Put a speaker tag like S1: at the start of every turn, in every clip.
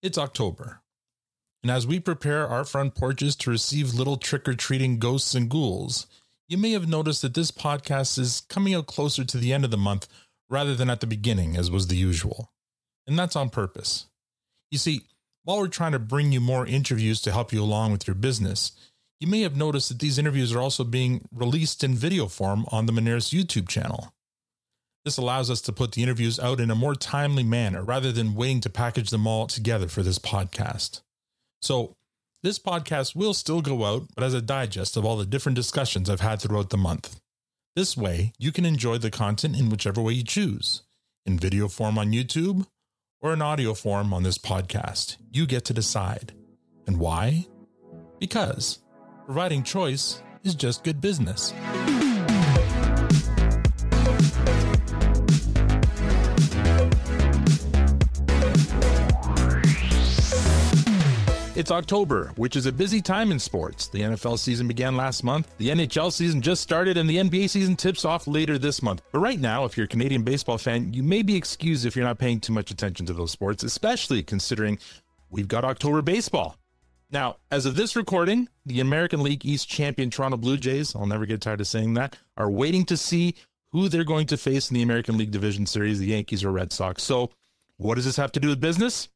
S1: It's October, and as we prepare our front porches to receive little trick-or-treating ghosts and ghouls, you may have noticed that this podcast is coming out closer to the end of the month rather than at the beginning, as was the usual. And that's on purpose. You see, while we're trying to bring you more interviews to help you along with your business, you may have noticed that these interviews are also being released in video form on the Moneris YouTube channel. This allows us to put the interviews out in a more timely manner rather than waiting to package them all together for this podcast. So this podcast will still go out, but as a digest of all the different discussions I've had throughout the month. This way, you can enjoy the content in whichever way you choose, in video form on YouTube or in audio form on this podcast. You get to decide. And why? Because providing choice is just good business. It's October, which is a busy time in sports. The NFL season began last month, the NHL season just started, and the NBA season tips off later this month. But right now, if you're a Canadian baseball fan, you may be excused if you're not paying too much attention to those sports, especially considering we've got October baseball. Now, as of this recording, the American League East champion Toronto Blue Jays, I'll never get tired of saying that, are waiting to see who they're going to face in the American League Division Series, the Yankees or Red Sox. So what does this have to do with business?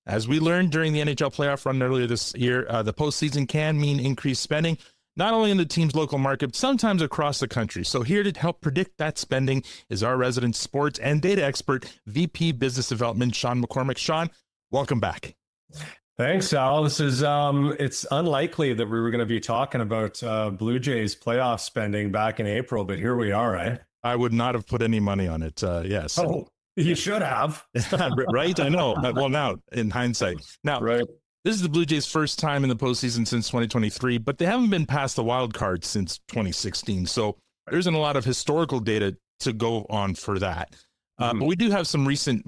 S1: As we learned during the NHL playoff run earlier this year, the postseason can mean increased spending, not only in the team's local market, but sometimes across the country. So here to help predict that spending is our resident sports and data expert, VP Business Development, Sean McCormick. Sean, welcome back.
S2: Thanks, Al. This is, it's unlikely that we were going to be talking about Blue Jays playoff spending back in April, but here we are, right?
S1: I would not have put any money on it, yes.
S2: Oh. You should have.
S1: Right? I know. Well, now, in hindsight. Now, right. This is the Blue Jays' first time in the postseason since 2023, but they haven't been past the wild card since 2016. So there isn't a lot of historical data to go on for that. But we do have some recent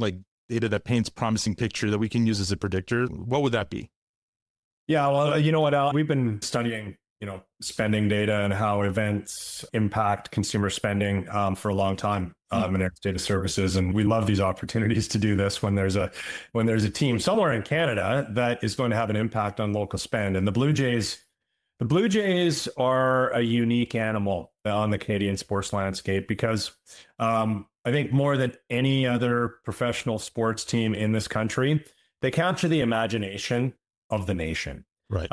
S1: data that paints a promising picture that we can use as a predictor. What would that be?
S2: Yeah, well, you know what, Al? We've been studying spending data and how events impact consumer spending for a long time in data services. And we love these opportunities to do this when there's a team somewhere in Canada that is going to have an impact on local spend. And the Blue Jays are a unique animal on the Canadian sports landscape because I think more than any other professional sports team in this country, they capture the imagination of the nation.
S1: Right.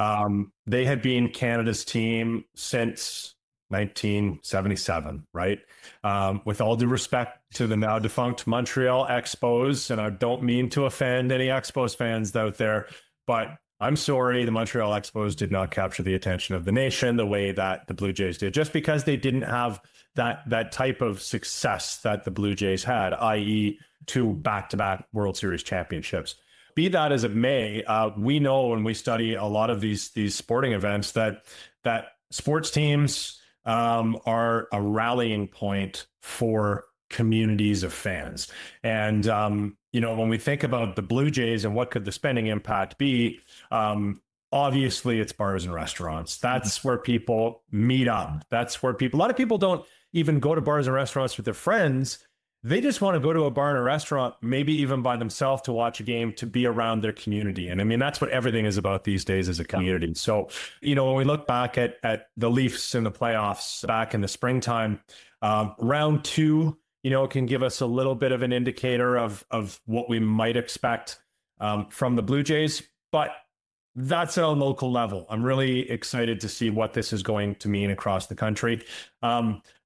S2: They had been Canada's team since 1977, right? With all due respect to the now defunct Montreal Expos, and I don't mean to offend any Expos fans out there, but I'm sorry, the Montreal Expos did not capture the attention of the nation the way that the Blue Jays did, just because they didn't have that type of success that the Blue Jays had, i.e. 2 back-to-back World Series championships. Be that as it may, we know when we study a lot of these sporting events that sports teams are a rallying point for communities of fans. And, when we think about the Blue Jays and what could the spending impact be, obviously it's bars and restaurants. That's where people meet up. That's where a lot of people don't even go to bars and restaurants with their friends. They just want to go to a bar and a restaurant, maybe even by themselves to watch a game, to be around their community. And I mean, that's what everything is about these days as a community. So, when we look back at the Leafs in the playoffs back in the springtime, round 2, can give us a little bit of an indicator of what we might expect from the Blue Jays. But that's at a local level. I'm really excited to see what this is going to mean across the country.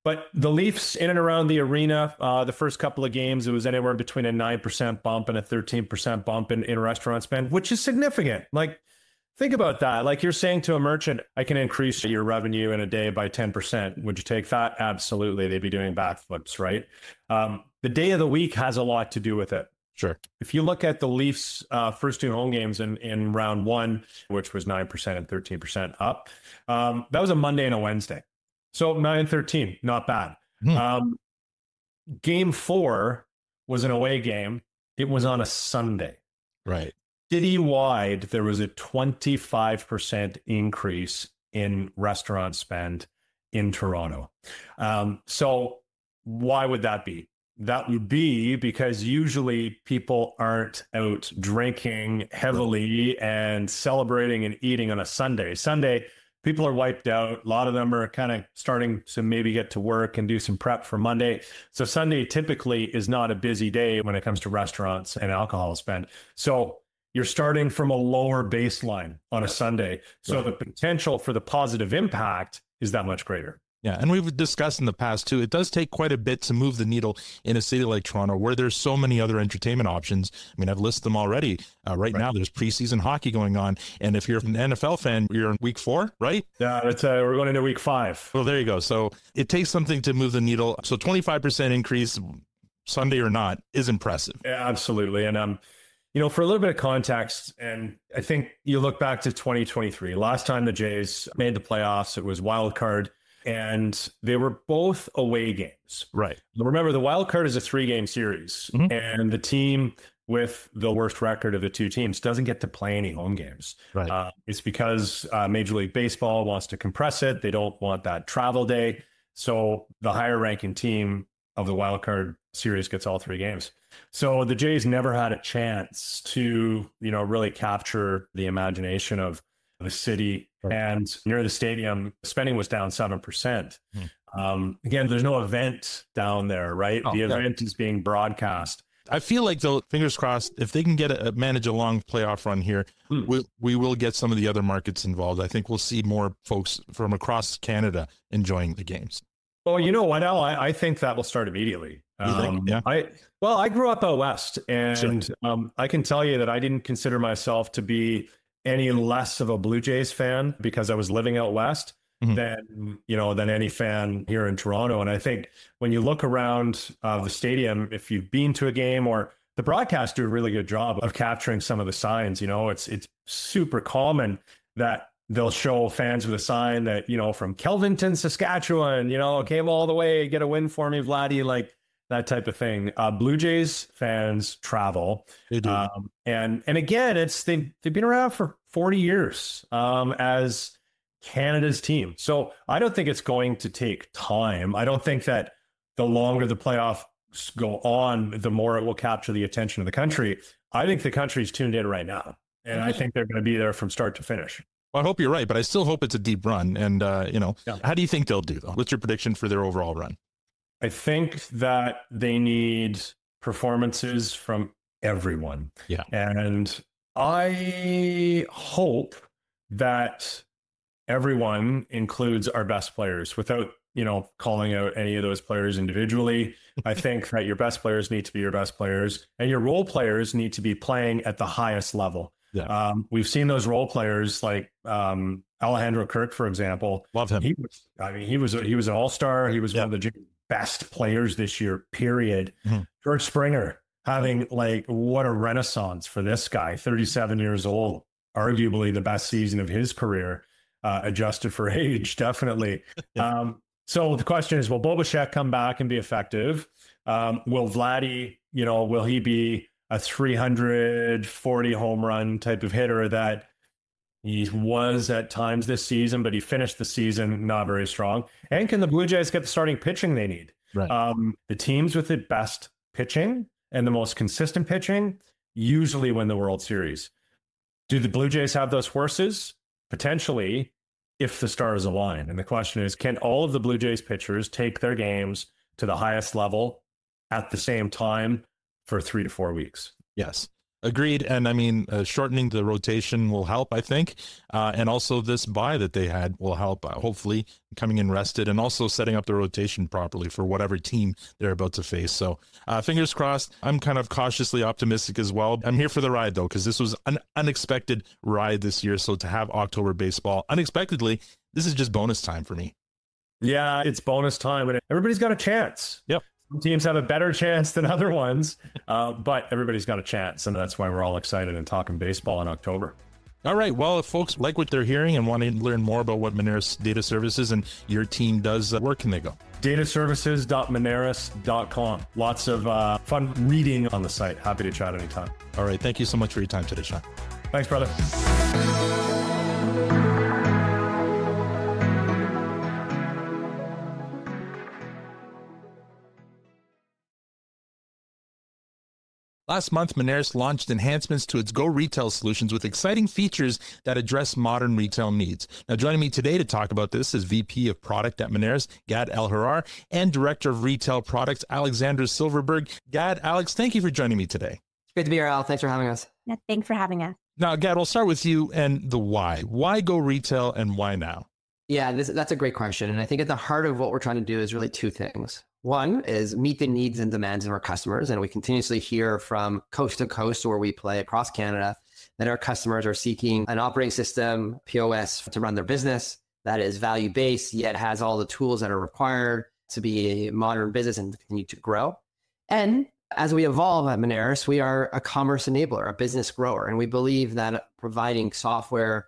S2: But the Leafs in and around the arena, the first couple of games, it was anywhere between a 9% bump and a 13% bump in restaurant spend, which is significant. Think about that. You're saying to a merchant, I can increase your revenue in a day by 10%. Would you take that? Absolutely. They'd be doing backflips, right? The day of the week has a lot to do with it.
S1: Sure.
S2: If you look at the Leafs' first 2 home games in round 1, which was 9% and 13% up, that was a Monday and a Wednesday. So 9-13, not bad. Game 4 was an away game. It was on a Sunday.
S1: Right.
S2: Citywide, there was a 25% increase in restaurant spend in Toronto. So why would that be? that would be because usually people aren't out drinking heavily and celebrating and eating on a Sunday. Sunday, people are wiped out. A lot of them are kind of starting to maybe get to work and do some prep for Monday. So Sunday typically is not a busy day when it comes to restaurants and alcohol spend. So you're starting from a lower baseline on a Sunday. So the potential for the positive impact is that much greater.
S1: Yeah, and we've discussed in the past, too, it does take quite a bit to move the needle in a city like Toronto where there's so many other entertainment options. I mean, I've listed them already. Right now, there's preseason hockey going on. And if you're an NFL fan, you're in week 4, right?
S2: Yeah, we're going into week 5.
S1: Well, there you go. So it takes something to move the needle. So 25% increase, Sunday or not, is impressive.
S2: Yeah, absolutely. And, for a little bit of context, and I think you look back to 2023, last time the Jays made the playoffs, it was wild card. And they were both away games.
S1: Right.
S2: Remember, the wild card is a 3-game series, and the team with the worst record of the two teams doesn't get to play any home games.
S1: Right.
S2: It's because Major League Baseball wants to compress it. They don't want that travel day. So the higher ranking team of the wild card series gets all 3 games. So the Jays never had a chance to, really capture the imagination of the city. And near the stadium, spending was down 7%. Again, there's no event down there, right? The event is being broadcast.
S1: I feel like, though, fingers crossed, if they can manage a long playoff run here, we will get some of the other markets involved. I think we'll see more folks from across Canada enjoying the games.
S2: Well, you know what, Al? I think that will start immediately.
S1: Yeah.
S2: I grew up out west, and I can tell you that I didn't consider myself to be any less of a Blue Jays fan because I was living out west than any fan here in Toronto. And I think when you look around the stadium, if you've been to a game, or the broadcasts do a really good job of capturing some of the signs, it's super common that they'll show fans with a sign that, from Kelvington, Saskatchewan, came all the way, get a win for me, Vladdy, like that type of thing. Blue Jays fans travel.
S1: They do.
S2: And again, they've been around for 40 years as Canada's team. So I don't think it's going to take time. I don't think that the longer the playoffs go on, the more it will capture the attention of the country. I think the country's tuned in right now, and I think they're going to be there from start to finish.
S1: Well, I hope you're right, but I still hope it's a deep run. And, How do you think they'll do, though? What's your prediction for their overall run?
S2: I think that they need performances from everyone.
S1: Yeah.
S2: And I hope that everyone includes our best players without, calling out any of those players individually. I think that your best players need to be your best players, and your role players need to be playing at the highest level.
S1: Yeah.
S2: We've seen those role players like Alejandro Kirk, for example.
S1: Love him.
S2: He was an all-star. He was one of the best players this year, period. George Springer having what a renaissance for this guy, 37 years old, arguably the best season of his career, adjusted for age, definitely. So the question is, will Bobachek come back and be effective? Will Vladdy, will he be a 340 home run type of hitter that he was at times this season, but he finished the season not very strong? And can the Blue Jays get the starting pitching they need?
S1: Right.
S2: The teams with the best pitching and the most consistent pitching usually win the World Series. Do the Blue Jays have those horses? Potentially, if the stars align. And the question is, can all of the Blue Jays pitchers take their games to the highest level at the same time for 3 to 4 weeks?
S1: Yes. Agreed. And I mean, shortening the rotation will help, I think. And also this bye that they had will help, hopefully coming in rested and also setting up the rotation properly for whatever team they're about to face. So fingers crossed. I'm kind of cautiously optimistic as well. I'm here for the ride, though, because this was an unexpected ride this year. So to have October baseball unexpectedly, this is just bonus time for me.
S2: Yeah, it's bonus time, and everybody's got a chance.
S1: Yep.
S2: Some teams have a better chance than other ones, but everybody's got a chance, and that's why we're all excited and talking baseball in October.
S1: All right. Well, if folks like what they're hearing and want to learn more about what Moneris Data Services and your team does, where can they go?
S2: Dataservices.moneris.com. Lots of fun reading on the site. Happy to chat anytime.
S1: All right. Thank you so much for your time today, Sean.
S2: Thanks, brother.
S1: Last month, Moneris launched enhancements to its Go Retail solutions with exciting features that address modern retail needs. Now, joining me today to talk about this is VP of Product at Moneris, Gad Elharrar, and Director of Retail Products, Alexandra Silverberg. Gad, Alex, thank you for joining me today.
S3: It's great to be here, Al. Thanks for having us.
S4: Yeah, thanks for having us.
S1: Now, Gad, we'll start with you and the why. Why Go Retail and why now?
S3: Yeah, that's a great question. And I think at the heart of what we're trying to do is really two things. One is meet the needs and demands of our customers. And we continuously hear from coast to coast where we play across Canada that our customers are seeking an operating system, POS, to run their business that is value-based, yet has all the tools that are required to be a modern business and continue to grow. And as we evolve at Moneris, we are a commerce enabler, a business grower. And we believe that providing software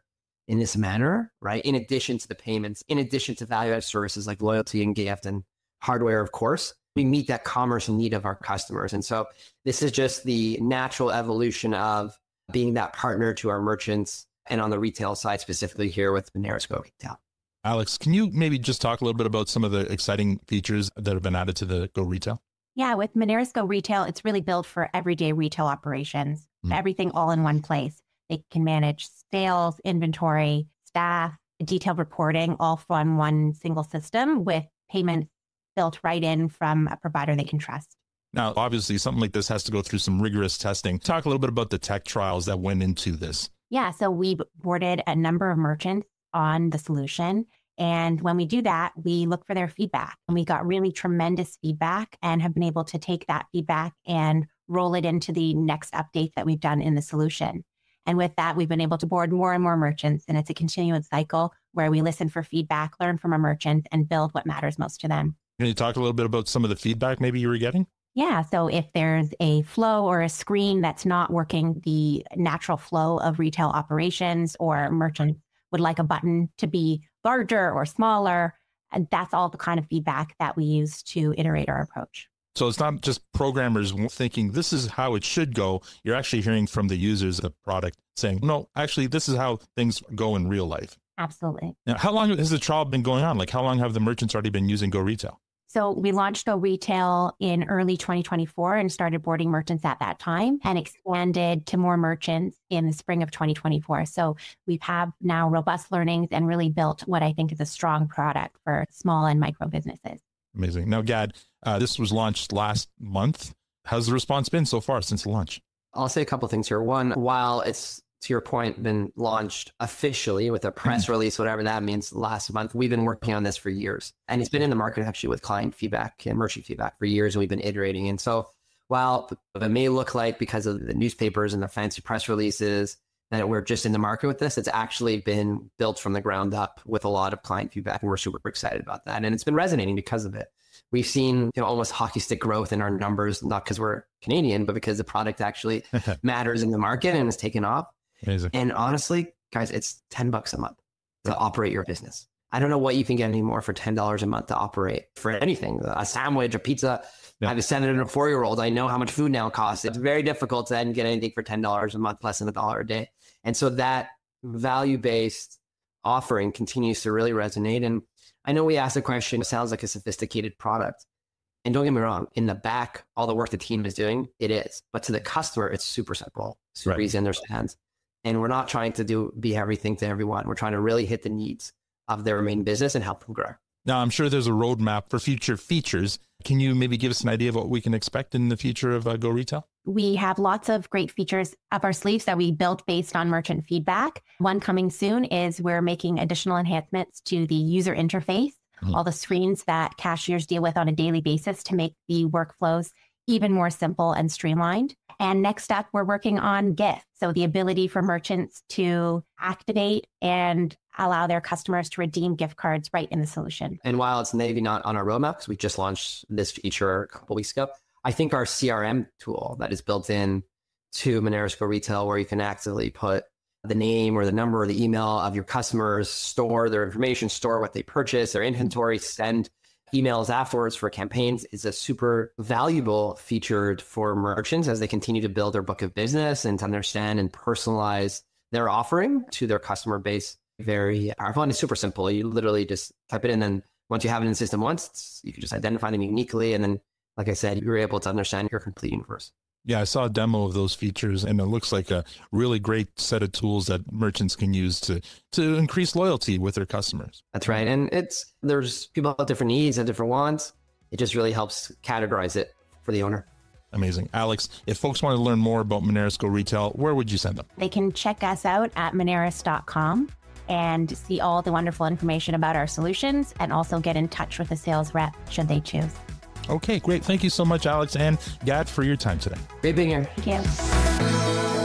S3: in this manner, right, in addition to the payments, in addition to value-added services like loyalty and gift and hardware, of course, we meet that commerce need of our customers. And so this is just the natural evolution of being that partner to our merchants and on the retail side, specifically here with Moneris Go Retail.
S1: Alex, can you maybe just talk a little bit about some of the exciting features that have been added to the Go Retail?
S4: Yeah, with Moneris Go Retail, it's really built for everyday retail operations, everything all in one place. They can manage sales, inventory, staff, detailed reporting, all from one single system with payments built right in from a provider they can trust.
S1: Now, obviously, something like this has to go through some rigorous testing. Talk a little bit about the tech trials that went into this.
S4: Yeah, so we boarded a number of merchants on the solution. And when we do that, we look for their feedback. And we got really tremendous feedback and have been able to take that feedback and roll it into the next update that we've done in the solution. And with that, we've been able to board more and more merchants. And it's a continuous cycle where we listen for feedback, learn from our merchants, and build what matters most to them.
S1: Can you talk a little bit about some of the feedback maybe you were getting?
S4: Yeah. So if there's a flow or a screen that's not working the natural flow of retail operations, or merchants would like a button to be larger or smaller, and that's all the kind of feedback that we use to iterate our approach.
S1: So it's not just programmers thinking this is how it should go. You're actually hearing from the users of the product saying, no, actually, this is how things go in real life.
S4: Absolutely.
S1: Now, how long has the trial been going on? Like, how long have the merchants already been using Go Retail?
S4: So we launched Go Retail in early 2024 and started boarding merchants at that time and expanded to more merchants in the spring of 2024. So we've had now robust learnings and really built what I think is a strong product for small and micro businesses.
S1: Amazing. Now, Gad, this was launched last month. How's the response been so far since the launch?
S3: I'll say a couple of things here. One, while it's, to your point, been launched officially with a press release, whatever that means, last month, we've been working on this for years. And it's been in the market actually with client feedback and merchant feedback for years. And we've been iterating. And so while it may look like because of the newspapers and the fancy press releases that we're just in the market with this, it's actually been built from the ground up with a lot of client feedback. And we're super excited about that. And it's been resonating because of it. We've seen, almost hockey stick growth in our numbers, not because we're Canadian, but because the product actually matters in the market and is taken off.
S1: Amazing.
S3: And honestly, guys, it's $10 a month to operate your business. I don't know what you can get anymore for $10 a month to operate for anything, a sandwich, a pizza. Yeah. I have a 7 and a 4-year-old. I know how much food now costs. It's very difficult to then get anything for $10 a month, less than $1 a day. And so that value-based offering continues to really resonate. And I know we asked the question, it sounds like a sophisticated product. And don't get me wrong, in the back, all the work the team is doing, it is. But to the customer, it's super simple, super easy to understand. And we're not trying to be everything to everyone. We're trying to really hit the needs of their main business and help them grow.
S1: Now, I'm sure there's a roadmap for future features. Can you maybe give us an idea of what we can expect in the future of Go Retail?
S4: We have lots of great features up our sleeves that we built based on merchant feedback. One coming soon is we're making additional enhancements to the user interface, all the screens that cashiers deal with on a daily basis to make the workflows even more simple and streamlined. And next up, we're working on gift. So the ability for merchants to activate and allow their customers to redeem gift cards right in the solution.
S3: And while it's maybe not on our roadmap, because we just launched this feature a couple of weeks ago, I think our CRM tool that is built in to Moneris Go Retail, where you can actively put the name or the number or the email of your customers, store their information, store what they purchase, their inventory, send emails afterwards for campaigns, is a super valuable feature for merchants as they continue to build their book of business and to understand and personalize their offering to their customer base. Very powerful, and it's super simple. You literally just type it in, and once you have it in the system once, you can just identify them uniquely. And then, like I said, you're able to understand your complete universe.
S1: Yeah, I saw a demo of those features, and it looks like a really great set of tools that merchants can use to increase loyalty with their customers.
S3: That's right. And there's people have different needs and different wants. It just really helps categorize it for the owner.
S1: Amazing. Alex, if folks want to learn more about Moneris Go Retail, where would you send them?
S4: They can check us out at moneris.com and see all the wonderful information about our solutions, and also get in touch with a sales rep should they choose.
S1: Okay, great. Thank you so much, Alex and Gad, for your time today.
S3: Great being here.
S4: Thank you.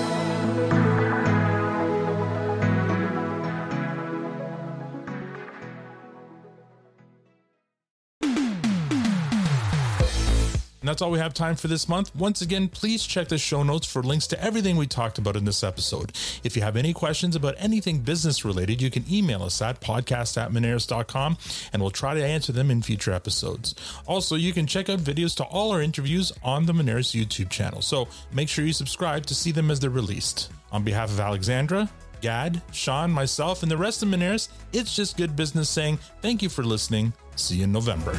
S1: And that's all we have time for this month. Once again, please check the show notes for links to everything we talked about in this episode. If you have any questions about anything business related, you can email us at podcast@moneris.com, and we'll try to answer them in future episodes. Also, you can check out videos to all our interviews on the Moneris YouTube channel. So make sure you subscribe to see them as they're released. On behalf of Alexandra, Gad, Sean, myself, and the rest of Moneris, it's just good business saying thank you for listening. See you in November.